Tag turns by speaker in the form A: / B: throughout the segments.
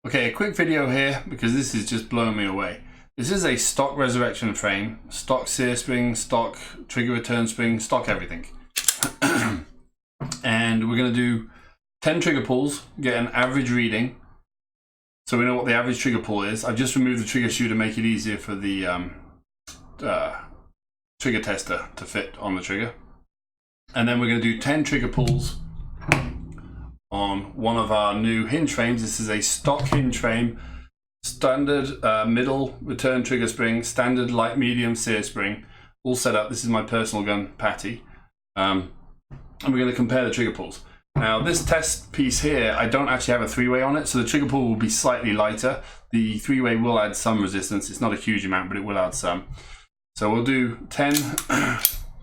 A: Okay, a quick video here because this is just blowing me away. This is a stock resurrection frame, stock sear spring, stock trigger return spring, stock everything. And we're going to do 10 trigger pulls, get an average reading. So we know what the average trigger pull is. I've just removed the trigger shoe to make it easier for the trigger tester to fit on the trigger. And then we're going to do 10 trigger pulls on one of our new hinge frames. This is a stock hinge frame, standard middle return trigger spring, standard light medium sear spring, all set up. This is my personal gun, Patty. And we're going to compare the trigger pulls. Now this test piece here, I don't actually have a three-way on it, so the trigger pull will be slightly lighter. The three-way will add some resistance. It's not a huge amount, but it will add some. So we'll do 10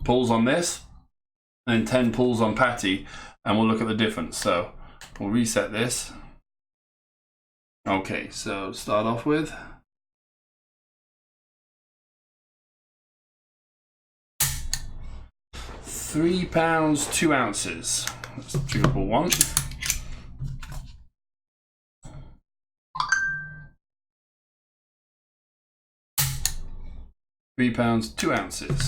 A: pulls on this and 10 pulls on Patty, and we'll look at the difference. So we'll reset this. Okay, so start off with £3 2 ounces. That's trigger pull 1. £3 2 ounces.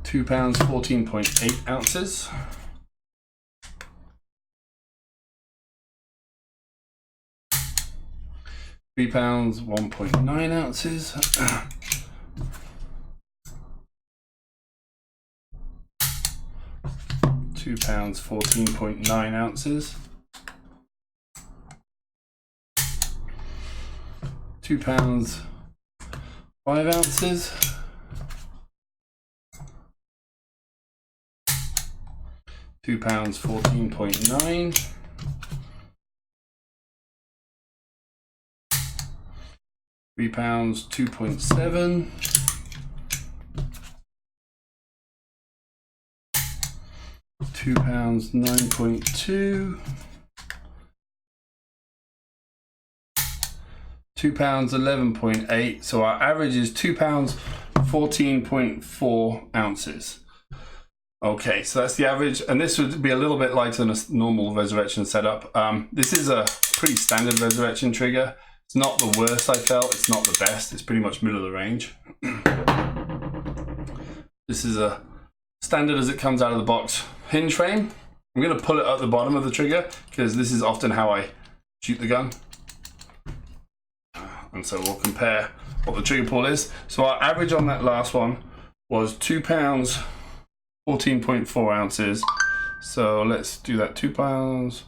A: £2 14.8 ounces. £3 1.9 ounces. £2 14.9 ounces. £2 5 ounces. £2 14.9. £3 2.7. £2 9.2. £2 11.8. So our average is £2 14.4 ounces. Okay, so that's the average, and this would be a little bit lighter than a normal resurrection setup. This is a pretty standard resurrection trigger. It's not the worst I felt, it's not the best, it's pretty much middle of the range. This is a standard as it comes out of the box hinge frame. I'm going to pull it at the bottom of the trigger because this is often how I shoot the gun. And so we'll compare what the trigger pull is. So our average on that last one was £2 14.4 ounces. So let's do that. £2.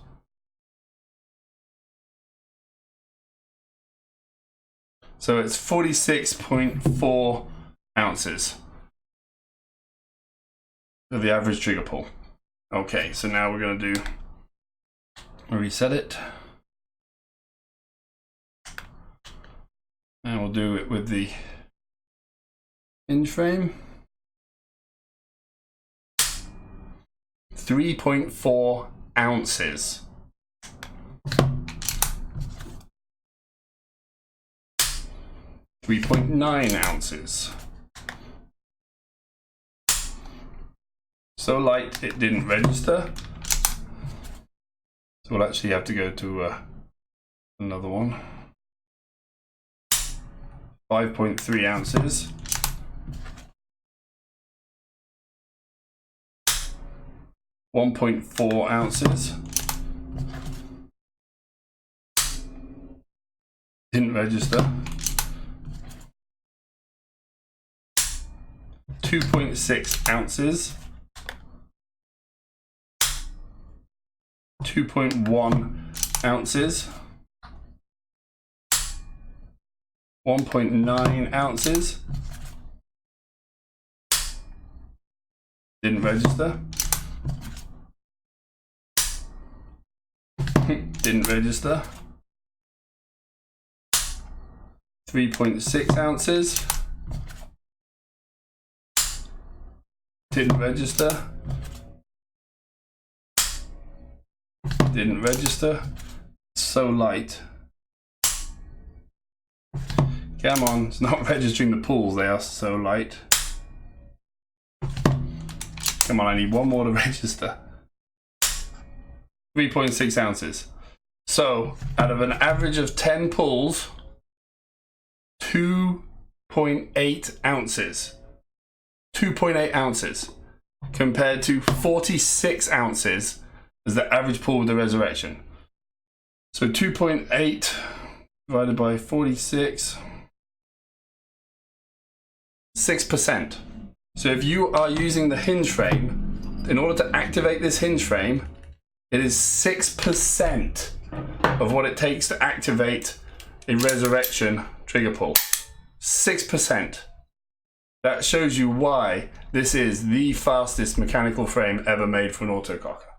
A: So it's 46.4 ounces for the average trigger pull. Okay, so now we're going to do reset it. And we'll do it with the hinge frame. 3.4 ounces. .9 ounces. So light it didn't register. So we'll actually have to go to another one. 5.3 ounces. .4 ounces. Didn't register. 2.6 ounces. 2.1 ounces. 1.9 ounces. Didn't register. Didn't register. 3.6 ounces. Didn't register. Didn't register. So light. Come on, it's not registering the pulls, they are so light. Come second one, I need one more to register. 3.6 ounces. So out of an average of 10 pulls, 2.8 ounces. 2.8 ounces compared to 46 ounces as the average pull with the resurrection. So 2.8 divided by 46, 6%. So if you are using the hinge frame, in order to activate this hinge frame, it is 6% of what it takes to activate a resurrection trigger pull. 6%. That shows you why this is the fastest mechanical frame ever made for an autococker.